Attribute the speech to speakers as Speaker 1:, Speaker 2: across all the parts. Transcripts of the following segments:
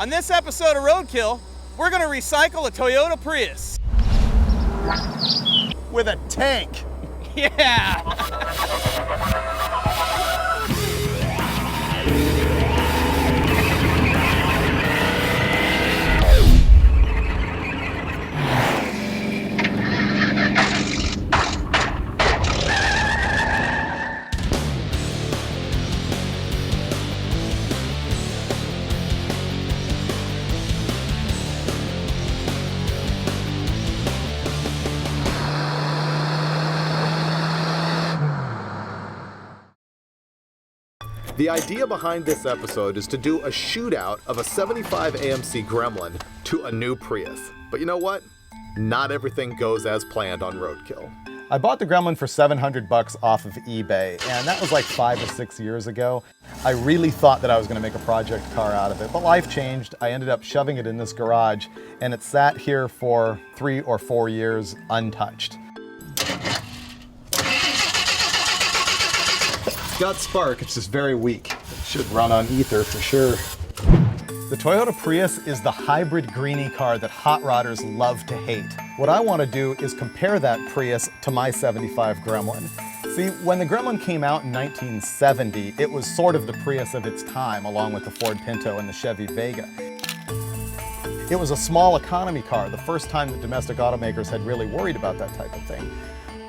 Speaker 1: On this episode of Roadkill, we're gonna recycle a Toyota Prius.
Speaker 2: With a tank.
Speaker 1: Yeah!
Speaker 2: The idea behind this episode is to do a shootout of a 75 AMC Gremlin to a new Prius. But you know what? Not everything goes as planned on Roadkill. I bought the Gremlin for $700 off of eBay, and that was like 5 or 6 years ago. I really thought that I was gonna make a project car out of it, but life changed. I ended up shoving it in this garage, and it sat here for 3 or 4 years untouched. It's got spark, it's just very weak. It should run on ether for sure. The Toyota Prius is the hybrid greenie car that hot rodders love to hate. What I want to do is compare that Prius to my 75 Gremlin. See, when the Gremlin came out in 1970, it was sort of the Prius of its time, along with the Ford Pinto and the Chevy Vega. It was a small economy car, the first time that domestic automakers had really worried about that type of thing.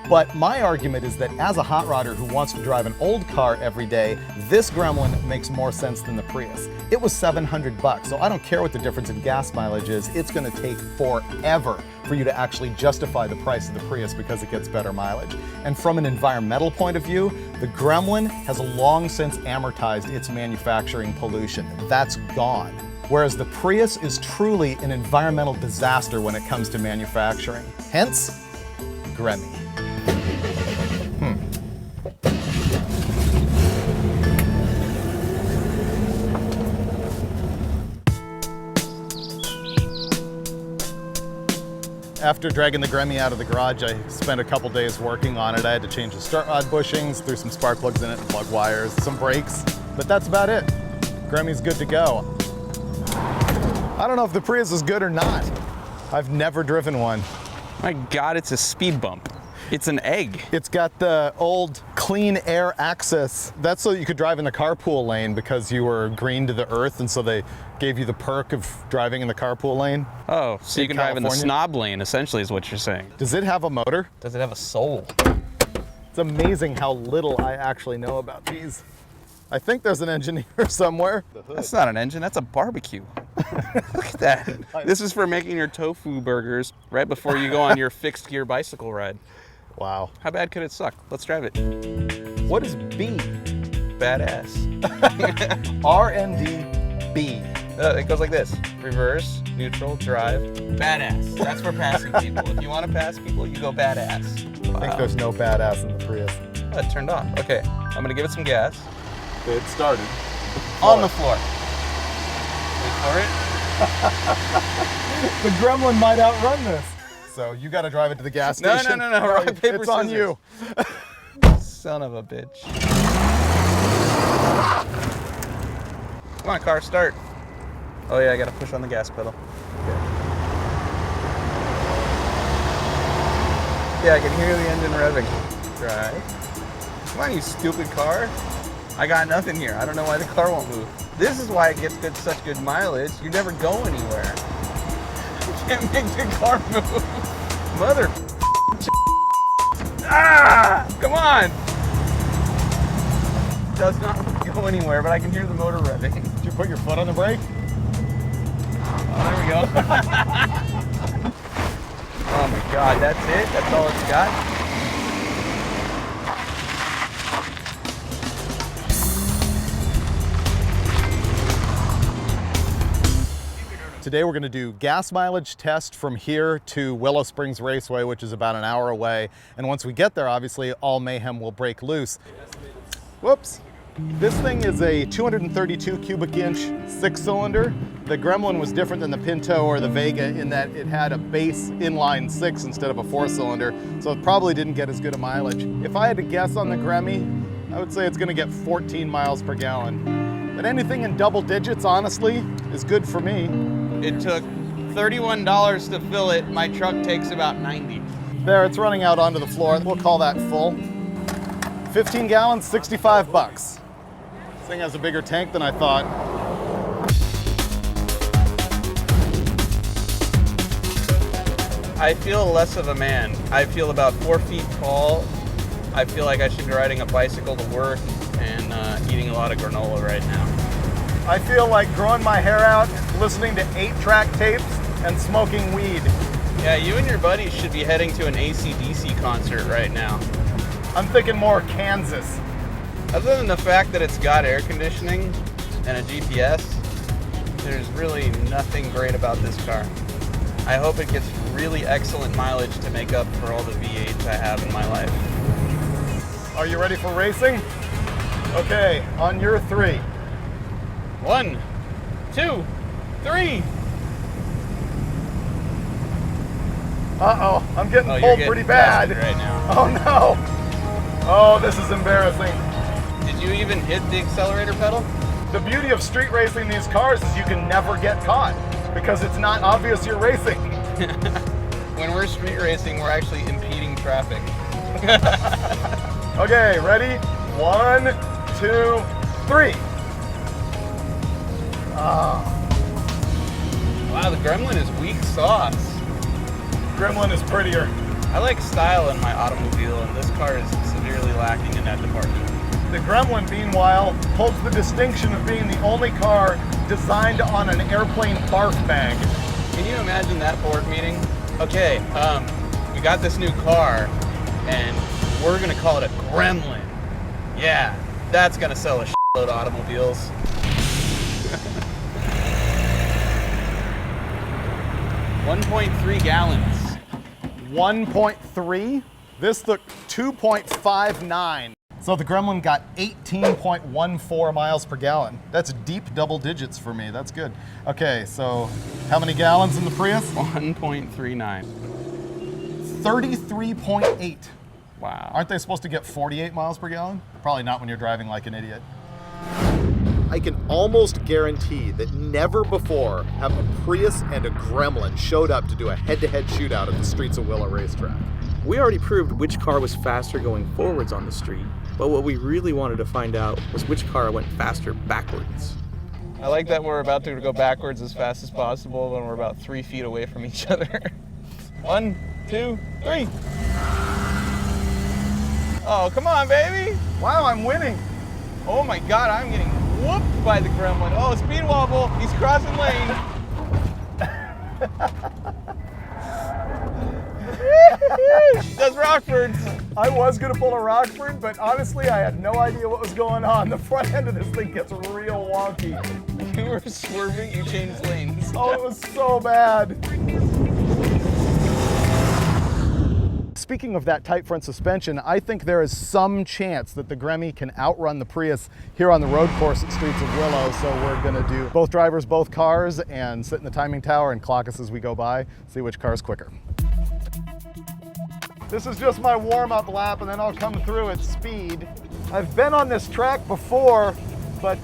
Speaker 2: But my argument is that as a hot rodder who wants to drive an old car every day, this Gremlin makes more sense than the Prius. It was $700, so I don't care what the difference in gas mileage is. It's going to take forever for you to actually justify the price of the Prius because it gets better mileage. And from an environmental point of view, the Gremlin has long since amortized its manufacturing pollution. That's gone. Whereas the Prius is truly an environmental disaster when it comes to manufacturing. Hence, Gremmy. After dragging the Gremmy out of the garage, I spent a couple days working on it. I had to change the start rod bushings, threw some spark plugs in it, and plug wires, some brakes, but that's about it. Gremmy's good to go. I don't know if the Prius is good or not. I've never driven one.
Speaker 1: My God, it's a speed bump. It's an egg.
Speaker 2: It's got the old clean air access. That's so you could drive in the carpool lane because you were green to the earth, and so they gave you the perk of driving in the carpool lane.
Speaker 1: Oh, so you can drive in the snob lane, essentially, is what you're saying.
Speaker 2: Does it have a motor?
Speaker 1: Does it have a soul?
Speaker 2: It's amazing how little I actually know about these. I think there's an engineer somewhere.
Speaker 1: That's not an engine, that's a barbecue. Look at that. This is for making your tofu burgers right before you go on your fixed gear bicycle ride.
Speaker 2: Wow.
Speaker 1: How bad could it suck? Let's drive it.
Speaker 2: What is B?
Speaker 1: Badass.
Speaker 2: R&D-B.
Speaker 1: It goes like this. Reverse, neutral, drive, badass. That's for passing people. If you want to pass people, you go badass. Wow.
Speaker 2: I think there's no badass in the Prius.
Speaker 1: Oh, it turned on. Okay, I'm going to give it some gas.
Speaker 2: It started.
Speaker 1: On the floor. Wait for it.
Speaker 2: The Gremlin might outrun this. So you got to drive it to the gas station.
Speaker 1: No. Rock, paper,
Speaker 2: it's on
Speaker 1: scissors.
Speaker 2: you.
Speaker 1: Son of a bitch. Come on, car, start. Oh yeah, I got to push on the gas pedal. Okay. Yeah, I can hear the engine revving. Drive. Come on, you stupid car. I got nothing here. I don't know why the car won't move. This is why it gets such good mileage. You never go anywhere. You can't make the car move. Mother. Ah! Come on. It does not go anywhere, but I can hear the motor revving.
Speaker 2: Did you put your foot on the brake?
Speaker 1: Oh, there we go. Oh my God, that's it? That's all it's got?
Speaker 2: Today we're going to do gas mileage test from here to Willow Springs Raceway, which is about an hour away. And once we get there, obviously, all mayhem will break loose. Whoops. This thing is a 232 cubic inch 6-cylinder. The Gremlin was different than the Pinto or the Vega in that it had a base inline 6 instead of a 4-cylinder, so it probably didn't get as good a mileage. If I had to guess on the Gremmy, I would say it's going to get 14 miles per gallon. But anything in double digits, honestly, is good for me.
Speaker 1: It took $31 to fill it. My truck takes about 90.
Speaker 2: There, it's running out onto the floor. We'll call that full. 15 gallons, 65 bucks. This thing has a bigger tank than I thought.
Speaker 1: I feel less of a man. I feel about 4 feet tall. I feel like I should be riding a bicycle to work and eating a lot of granola right now.
Speaker 2: I feel like growing my hair out, listening to 8-track tapes, and smoking weed.
Speaker 1: Yeah, you and your buddies should be heading to an AC/DC concert right now.
Speaker 2: I'm thinking more Kansas.
Speaker 1: Other than the fact that it's got air conditioning and a GPS, there's really nothing great about this car. I hope it gets really excellent mileage to make up for all the V8s I have in my life.
Speaker 2: Are you ready for racing? Okay, on your 3.
Speaker 1: 1, 2, 3.
Speaker 2: Uh-oh, I'm getting
Speaker 1: Oh,
Speaker 2: pulled
Speaker 1: you're
Speaker 2: pretty
Speaker 1: getting
Speaker 2: bad.
Speaker 1: busted right now.
Speaker 2: Oh no. Oh, this is embarrassing.
Speaker 1: Did you even hit the accelerator pedal?
Speaker 2: The beauty of street racing these cars is you can never get caught because it's not obvious you're racing.
Speaker 1: When we're street racing, we're actually impeding traffic.
Speaker 2: Okay, ready? 1, 2, 3.
Speaker 1: Wow, the Gremlin is weak sauce.
Speaker 2: Gremlin is prettier.
Speaker 1: I like style in my automobile, and this car is severely lacking in that department.
Speaker 2: The Gremlin, meanwhile, holds the distinction of being the only car designed on an airplane barf bag.
Speaker 1: Can you imagine that board meeting? Okay, we got this new car, and we're gonna call it a Gremlin. Yeah, that's gonna sell a shitload of automobiles. 1.3 gallons.
Speaker 2: 1.3. This took 2.59. So the Gremlin got 18.14 miles per gallon. That's deep double digits for me. That's good. Okay, so how many gallons in the Prius?
Speaker 1: 1.39.
Speaker 2: 33.8.
Speaker 1: Wow.
Speaker 2: Aren't they supposed to get 48 miles per gallon? Probably not when you're driving like an idiot. I can almost guarantee that never before have a Prius and a Gremlin showed up to do a head-to-head shootout at the streets of Willow Racetrack.
Speaker 3: We already proved which car was faster going forwards on the street, but what we really wanted to find out was which car went faster backwards.
Speaker 1: I like that we're about to go backwards as fast as possible when we're about 3 feet away from each other. 1, 2, 3. Oh, come on, baby.
Speaker 2: Wow, I'm winning.
Speaker 1: Oh my God, I'm getting whooped by the Gremlin. Oh, speed wobble. He's crossing lane. Does Rockfords.
Speaker 2: I was gonna pull a Rockford, but honestly, I had no idea what was going on. The front end of this thing gets real wonky.
Speaker 1: You were swerving, you changed lanes.
Speaker 2: Oh, it was so bad. Speaking of that tight front suspension, I think there is some chance that the Gremmy can outrun the Prius here on the road course at Streets of Willow. So we're gonna do both drivers, both cars, and sit in the timing tower and clock us as we go by, see which car is quicker. This is just my warm-up lap, and then I'll come through at speed. I've been on this track before, but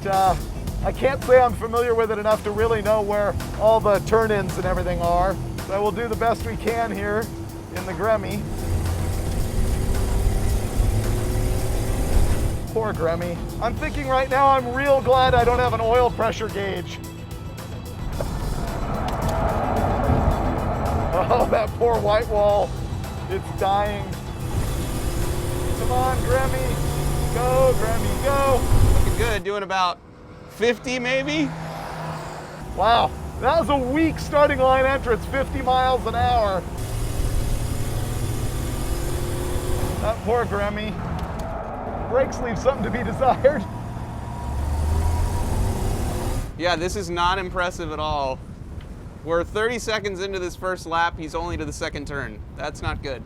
Speaker 2: I can't say I'm familiar with it enough to really know where all the turn-ins and everything are. So we'll do the best we can here in the Gremmy. Poor Gremmy. I'm thinking right now I'm real glad I don't have an oil pressure gauge. Oh, that poor white wall. It's dying. Come on, Gremmy. Go, Gremmy, go.
Speaker 1: Looking good, doing about 50 maybe?
Speaker 2: Wow, that was a weak starting line entrance, 50 miles an hour. That poor Gremmy. Brakes leave something to be desired.
Speaker 1: Yeah, this is not impressive at all. We're 30 seconds into this first lap, he's only to the second turn. That's not good.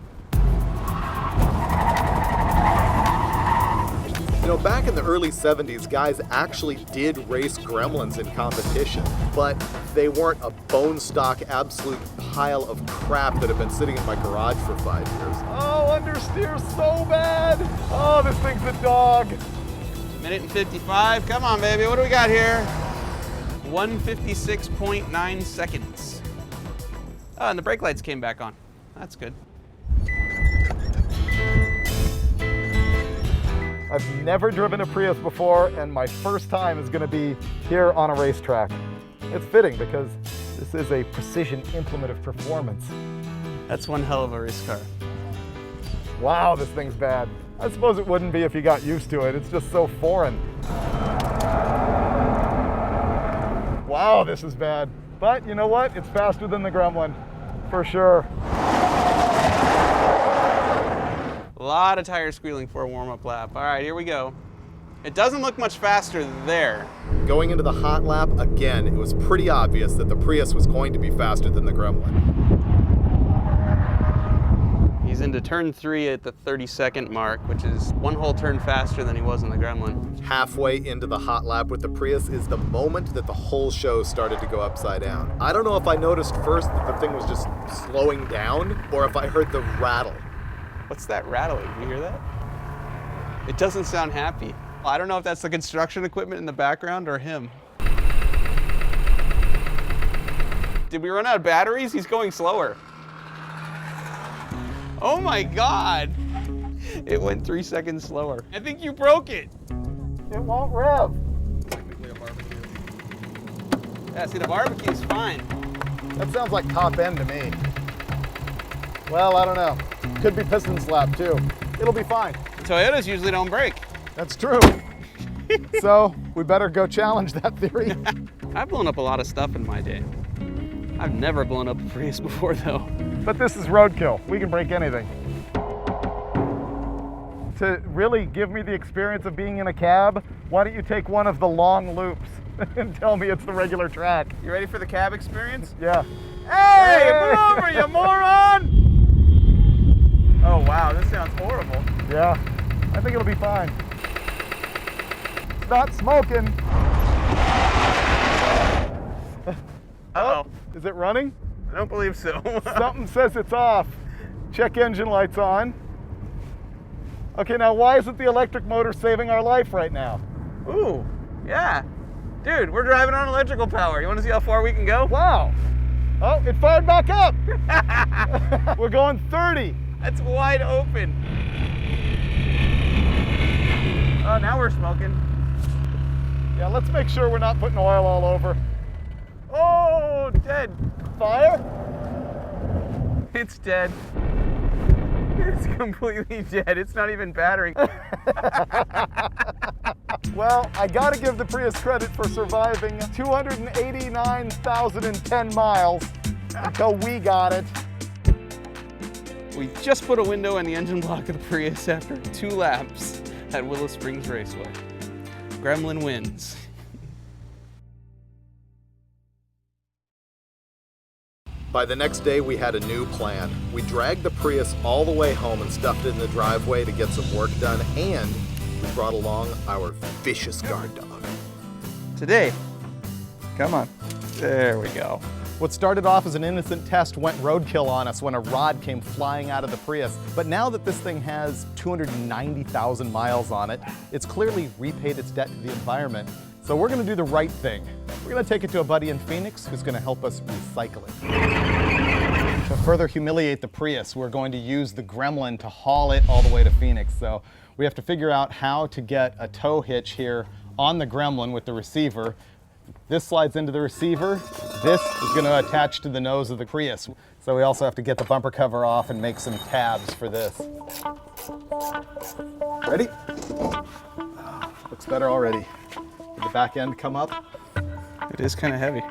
Speaker 2: You know, back in the early 70s, guys actually did race Gremlins in competition, but they weren't a bone stock absolute pile of crap that had been sitting in my garage for 5 years. Oh, understeer so bad. Oh, this thing's a dog.
Speaker 1: Minute and 55. Come on, baby. What do we got here? 156.9 seconds. Oh, and the brake lights came back on. That's good.
Speaker 2: I've never driven a Prius before, and my first time is gonna be here on a racetrack. It's fitting because this is a precision implement of performance.
Speaker 1: That's one hell of a race car.
Speaker 2: Wow, this thing's bad. I suppose it wouldn't be if you got used to it. It's just so foreign. Wow, this is bad. But you know what? It's faster than the Gremlin, for sure.
Speaker 1: A lot of tires squealing for a warm-up lap. All right, here we go. It doesn't look much faster there.
Speaker 2: Going into the hot lap, again, it was pretty obvious that the Prius was going to be faster than the Gremlin.
Speaker 1: He's into turn 3 at the 30-second mark, which is one whole turn faster than he was in the Gremlin.
Speaker 2: Halfway into the hot lap with the Prius is the moment that the whole show started to go upside down. I don't know if I noticed first that the thing was just slowing down or if I heard the rattle.
Speaker 1: What's that rattling? You hear that? It doesn't sound happy. I don't know if that's the construction equipment in the background or him. Did we run out of batteries? He's going slower. Oh my God. It went 3 seconds slower. I think you broke it.
Speaker 2: It won't rev.
Speaker 1: Technically a barbecue. Yeah, see, the barbecue's fine.
Speaker 2: That sounds like top end to me. Well, I don't know. Could be piston slap too. It'll be fine.
Speaker 1: Toyotas usually don't break.
Speaker 2: That's true. So we better go challenge that theory.
Speaker 1: I've blown up a lot of stuff in my day. I've never blown up a Prius before though.
Speaker 2: But this is Roadkill. We can break anything. To really give me the experience of being in a cab, why don't you take one of the long loops and tell me it's the regular track?
Speaker 1: You ready for the cab experience?
Speaker 2: Yeah.
Speaker 1: Hey, move over, you moron! Oh wow, this sounds horrible.
Speaker 2: Yeah, I think it'll be fine. It's not smoking.
Speaker 1: Uh-oh.
Speaker 2: Is it running?
Speaker 1: I don't believe so.
Speaker 2: Something says it's off. Check engine lights on. Okay, now why isn't the electric motor saving our life right now?
Speaker 1: Ooh, yeah. Dude, we're driving on electrical power. You want to see how far we can go?
Speaker 2: Wow. Oh, it fired back up. We're going 30.
Speaker 1: That's wide open. Oh, now we're smoking.
Speaker 2: Yeah, let's make sure we're not putting oil all over.
Speaker 1: Oh, dead.
Speaker 2: Fire?
Speaker 1: It's dead. It's completely dead. It's not even battering.
Speaker 2: Well, I gotta give the Prius credit for surviving 289,010 miles until we got it.
Speaker 1: We just put a window in the engine block of the Prius after 2 laps at Willow Springs Raceway. Gremlin wins.
Speaker 2: By the next day, we had a new plan. We dragged the Prius all the way home and stuffed it in the driveway to get some work done, and we brought along our vicious guard dog.
Speaker 1: Today, come on. There we go.
Speaker 2: What started off as an innocent test went roadkill on us when a rod came flying out of the Prius. But now that this thing has 290,000 miles on it, it's clearly repaid its debt to the environment. So we're gonna do the right thing. We're gonna take it to a buddy in Phoenix who's gonna help us recycle it. To further humiliate the Prius, we're going to use the Gremlin to haul it all the way to Phoenix. So we have to figure out how to get a tow hitch here on the Gremlin with the receiver. This slides into the receiver. This is gonna attach to the nose of the Prius. So we also have to get the bumper cover off and make some tabs for this. Ready? Looks better already. Did the back end come up?
Speaker 1: It is kind of heavy.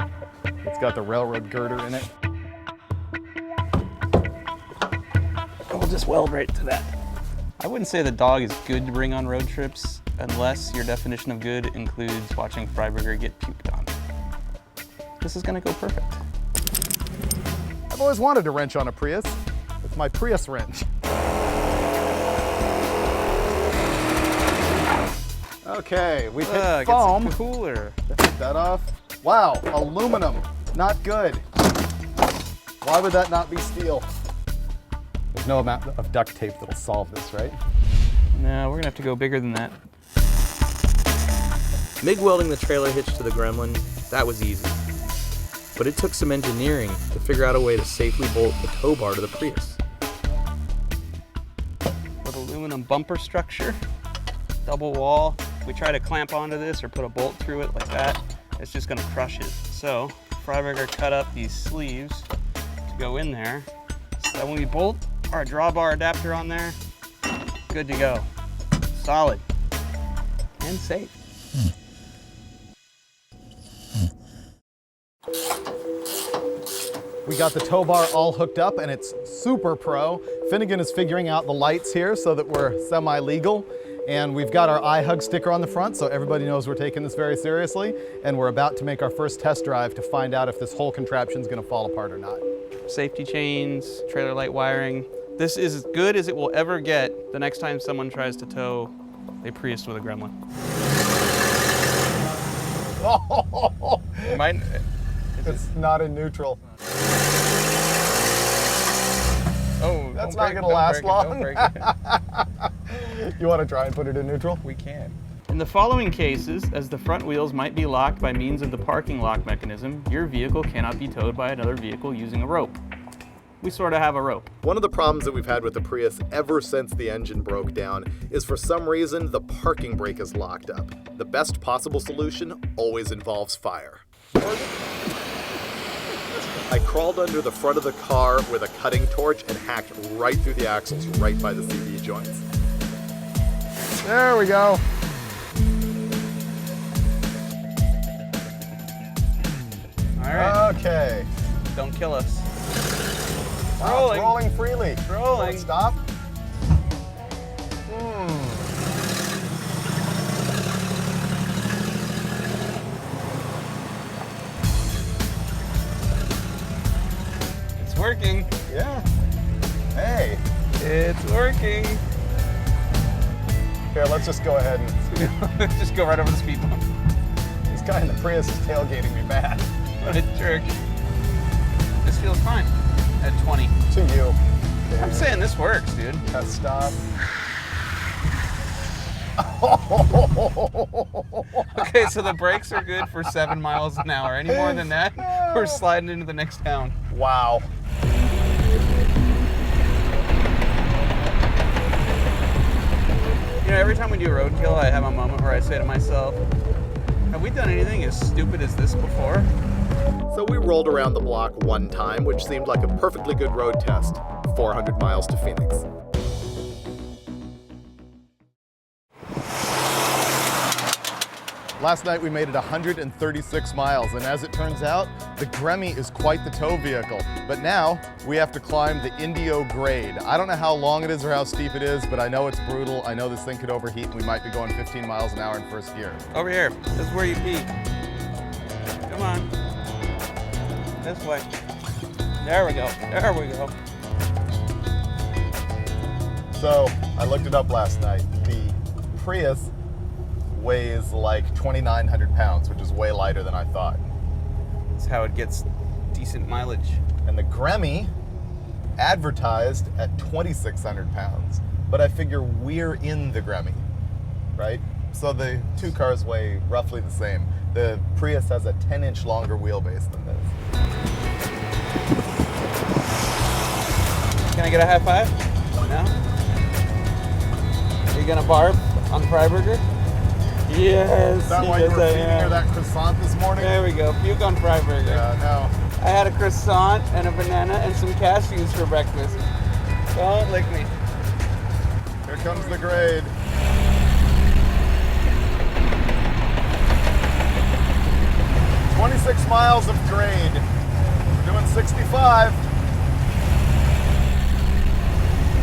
Speaker 2: It's got the railroad girder in it.
Speaker 1: We'll just weld right to that. I wouldn't say the dog is good to bring on road trips unless your definition of good includes watching Freiburger get puked on. This is gonna go perfect.
Speaker 2: I've always wanted a wrench on a Prius. It's my Prius wrench. Okay, we hit foam.
Speaker 1: It's cooler.
Speaker 2: Take that off. Wow, aluminum, not good. Why would that not be steel? There's no amount of duct tape that'll solve this, right?
Speaker 1: No, we're gonna have to go bigger than that.
Speaker 3: MIG welding the trailer hitch to the Gremlin, that was easy. But it took some engineering to figure out a way to safely bolt the tow bar to the Prius.
Speaker 1: With aluminum bumper structure, double wall. If we try to clamp onto this or put a bolt through it like that, it's just gonna crush it. So Freiberger cut up these sleeves to go in there so that when we bolt our drawbar adapter on there, good to go. Solid and safe.
Speaker 2: We got the tow bar all hooked up and it's super pro. Finnegan is figuring out the lights here so that we're semi-legal. And we've got our iHug sticker on the front so everybody knows we're taking this very seriously. And we're about to make our first test drive to find out if this whole contraption is gonna fall apart or not.
Speaker 1: Safety chains, trailer light wiring. This is as good as it will ever get the next time someone tries to tow a Prius with a Gremlin.
Speaker 2: It's not in neutral.
Speaker 1: Oh,
Speaker 2: that's not gonna last long.
Speaker 1: Don't break it.
Speaker 2: You wanna try and put it in neutral?
Speaker 1: We can. In the following cases, as the front wheels might be locked by means of the parking lock mechanism, your vehicle cannot be towed by another vehicle using a rope. We sort of have a rope.
Speaker 2: One of the problems that we've had with the Prius ever since the engine broke down is for some reason the parking brake is locked up. The best possible solution always involves fire. I crawled under the front of the car with a cutting torch and hacked right through the axles, right by the CV joints. There we go.
Speaker 1: All right.
Speaker 2: Okay.
Speaker 1: Don't kill us.
Speaker 2: Wow, it's rolling freely.
Speaker 1: It's rolling.
Speaker 2: Stop.
Speaker 1: It's working.
Speaker 2: Yeah. Hey.
Speaker 1: It's working.
Speaker 2: Here, let's just go ahead and
Speaker 1: just go right over the speed bump.
Speaker 2: this guy in the Prius is tailgating me bad.
Speaker 1: What a jerk. This feels fine at 20.
Speaker 2: To you. Okay.
Speaker 1: I'm saying this works, dude.
Speaker 2: Stop.
Speaker 1: Okay, so the brakes are good for 7 miles an hour. Any more than that, we're sliding into the next town.
Speaker 2: Wow.
Speaker 1: You know, every time we do Roadkill, I have a moment where I say to myself, have we done anything as stupid as this before?
Speaker 2: So we rolled around the block one time, which seemed like a perfectly good road test. 400 miles to Phoenix. Last night we made it 136 miles, and as it turns out, the Gremlin is quite the tow vehicle. But now we have to climb the Indio grade. I don't know how long it is or how steep it is, but I know it's brutal. I know this thing could overheat, and we might be going 15 miles an hour in first gear.
Speaker 1: Over here. This is where you pee. Come on. This way. There we go. There we go.
Speaker 2: So I looked it up last night. The Prius weighs like 2,900 pounds, which is way lighter than I thought.
Speaker 1: That's how it gets decent mileage.
Speaker 2: And the Gremlin advertised at 2,600 pounds, but I figure we're in the Gremlin, right? So the two cars weigh roughly the same. The Prius has a 10-inch longer wheelbase than this.
Speaker 1: Can I get a high five? No? Are you gonna barb on Freiberger? Yes.
Speaker 2: Is that why you were feeding her that croissant this morning?
Speaker 1: There we go. Puke on Freiberger.
Speaker 2: Yeah, no.
Speaker 1: I had a croissant and a banana and some cashews for breakfast. Don't lick me.
Speaker 2: Here comes the grade. "26 miles of grade. We're doing 65.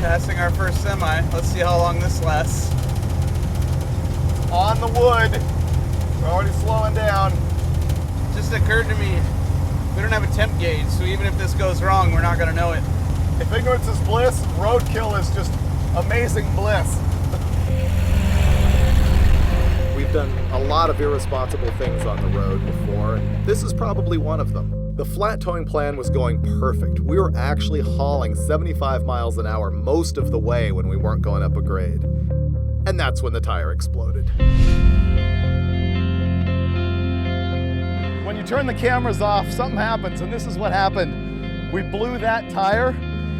Speaker 1: Passing our first semi. Let's see how long this lasts.
Speaker 2: On the wood. We're already slowing down.
Speaker 1: Just occurred to me, we don't have a temp gauge, so even if this goes wrong, we're not gonna know it.
Speaker 2: If ignorance is bliss, roadkill is just amazing bliss. We've done a lot of irresponsible things on the road before, and this is probably one of them. The flat towing plan was going perfect. We were actually hauling 75 miles an hour most of the way when we weren't going up a grade. And that's when the tire exploded. when you turn the cameras off, something happens, and this is what happened. We blew that tire,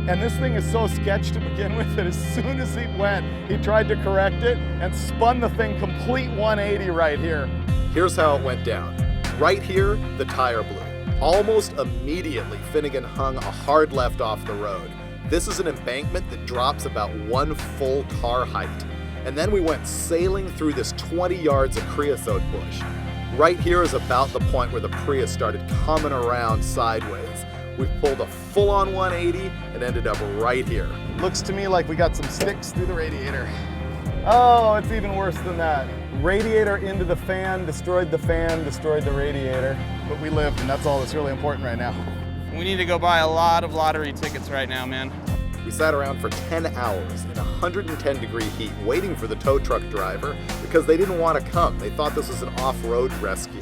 Speaker 2: and this thing is so sketched to begin with that as soon as he went, he tried to correct it and spun the thing complete 180 right here.
Speaker 4: Here's how it went down. Right here, the tire blew. Almost immediately, Finnegan hung a hard left off the road. This is an embankment that drops about 1 full car height. And then we went sailing through this 20 yards of creosote bush. Right here is about the point where the Prius started coming around sideways. We pulled a full-on 180 and ended up right here.
Speaker 2: Looks to me like we got some sticks through the radiator. Oh, it's even worse than that. Radiator into the fan, destroyed the radiator. But we lived, and that's all that's really important right now.
Speaker 1: We need to go buy a lot of lottery tickets right now, man.
Speaker 4: We sat around for 10 hours in 110-degree heat waiting for the tow truck driver because they didn't want to come. They thought this was an off-road rescue.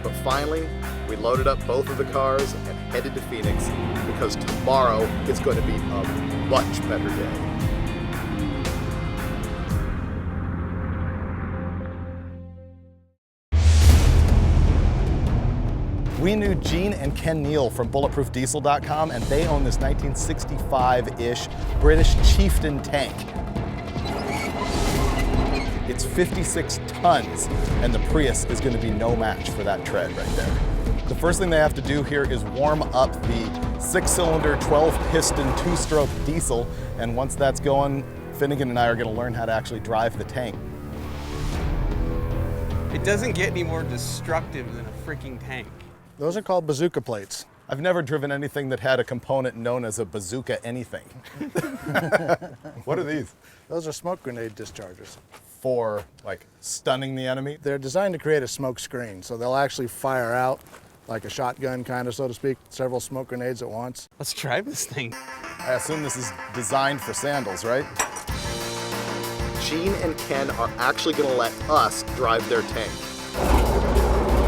Speaker 4: But finally, we loaded up both of the cars and headed to Phoenix because tomorrow is going to be a much better day.
Speaker 2: We knew Gene and Ken Neal from BulletproofDiesel.com, and they own this 1965-ish British Chieftain tank. It's 56 tons, and the Prius is going to be no match for that tread right there. The first thing they have to do here is warm up the 6-cylinder, 12-piston, 2-stroke diesel, and once that's going, Finnegan and I are going to learn how to actually drive the tank.
Speaker 1: It doesn't get any more destructive than a freaking tank.
Speaker 5: Those are called bazooka plates.
Speaker 2: I've never driven anything that had a component known as a bazooka anything. What are these?
Speaker 5: Those are smoke grenade dischargers.
Speaker 2: For, like, stunning the enemy?
Speaker 5: They're designed to create a smoke screen, so they'll actually fire out, like a shotgun kind of, so to speak, several smoke grenades at once.
Speaker 1: Let's drive this thing.
Speaker 2: I assume this is designed for sandals, right?
Speaker 4: Gene and Ken are actually going to let us drive their tank.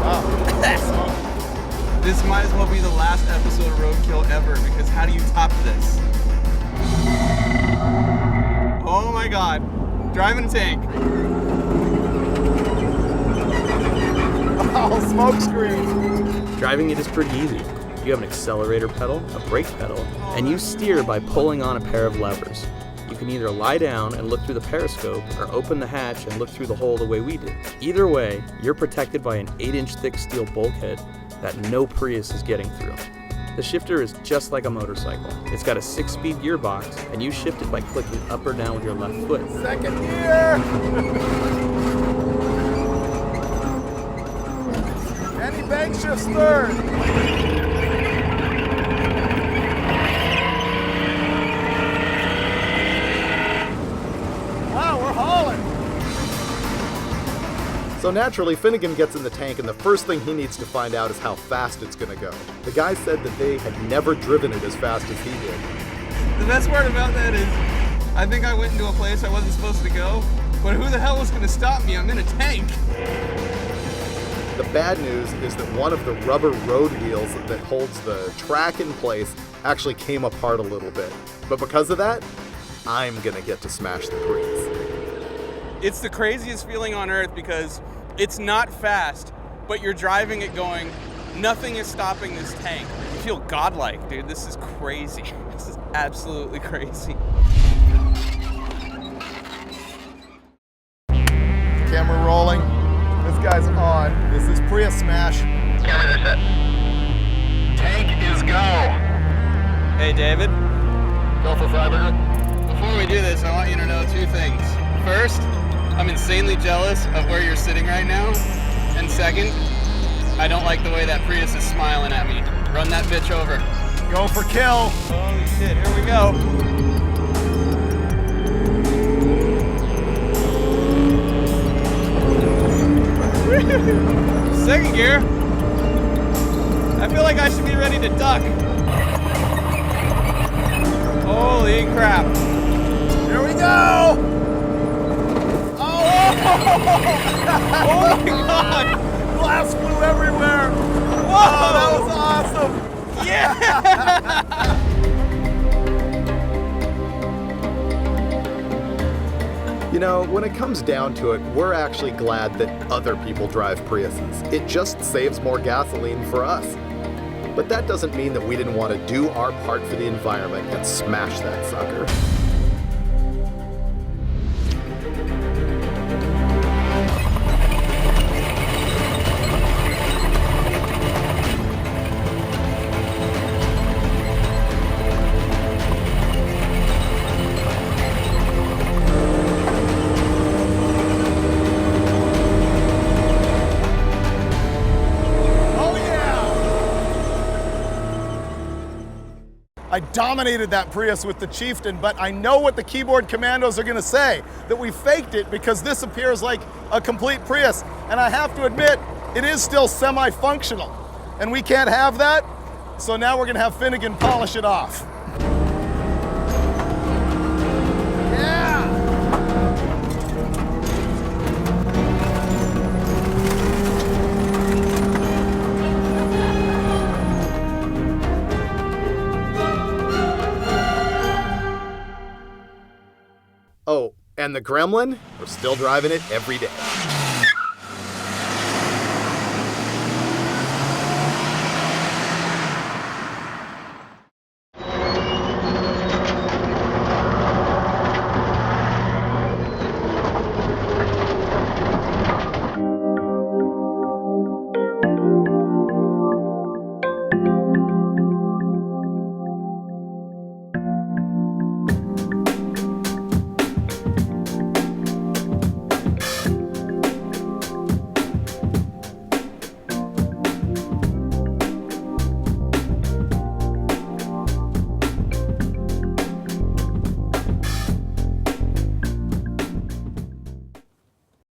Speaker 2: Wow.
Speaker 1: This might as well be the last episode of Roadkill ever, because how do you top this? Oh my God, driving a tank.
Speaker 2: Oh, smoke screen.
Speaker 3: Driving it is pretty easy. You have an accelerator pedal, a brake pedal, and you steer by pulling on a pair of levers. You can either lie down and look through the periscope or open the hatch and look through the hole the way we did. Either way, you're protected by an 8-inch thick steel bulkhead that no Prius is getting through. The shifter is just like a motorcycle. It's got a 6-speed gearbox, and you shift it by clicking up or down with your left foot.
Speaker 2: Second gear. And he bank shifts third. Wow, we're hauling.
Speaker 4: So naturally, Finnegan gets in the tank, and the first thing he needs to find out is how fast it's going to go. The guy said that they had never driven it as fast as he did.
Speaker 1: The best part about that is, I think I went into a place I wasn't supposed to go, but who the hell was gonna stop me? I'm in a tank.
Speaker 4: The bad news is that one of the rubber road wheels that holds the track in place actually came apart a little bit. But because of that, I'm gonna get to smash the Prius.
Speaker 1: It's the craziest feeling on earth because it's not fast, but you're driving it going, nothing is stopping this tank. You feel godlike, dude. This is crazy. This is absolutely crazy.
Speaker 2: Camera rolling. This guy's on. This is Prius Smash.
Speaker 6: Camera this set. Tank is go.
Speaker 1: Hey, David.
Speaker 6: Go for Freiburger.
Speaker 1: Before we do this, I want you to know 2 things. First, I'm insanely jealous of where you're sitting right now. And second, I don't like the way that Prius is smiling at me. Run that bitch over.
Speaker 2: Go for kill.
Speaker 1: Holy shit, here we go. Second gear. I feel like I should be ready to duck. Holy crap.
Speaker 2: Here we go. Oh!
Speaker 1: Oh my god!
Speaker 2: Glass flew everywhere.
Speaker 1: Whoa!
Speaker 2: Oh, that was awesome.
Speaker 1: Yeah!
Speaker 4: You know, when it comes down to it, we're actually glad that other people drive Priuses. It just saves more gasoline for us. But that doesn't mean that we didn't want to do our part for the environment and smash that sucker.
Speaker 2: I dominated that Prius with the Chieftain, but I know what the keyboard commandos are gonna say, that we faked it because this appears like a complete Prius. And I have to admit, it is still semi-functional. And we can't have that, so now we're gonna have Finnegan polish it off.
Speaker 4: Oh, and the Gremlin? We're still driving it every day.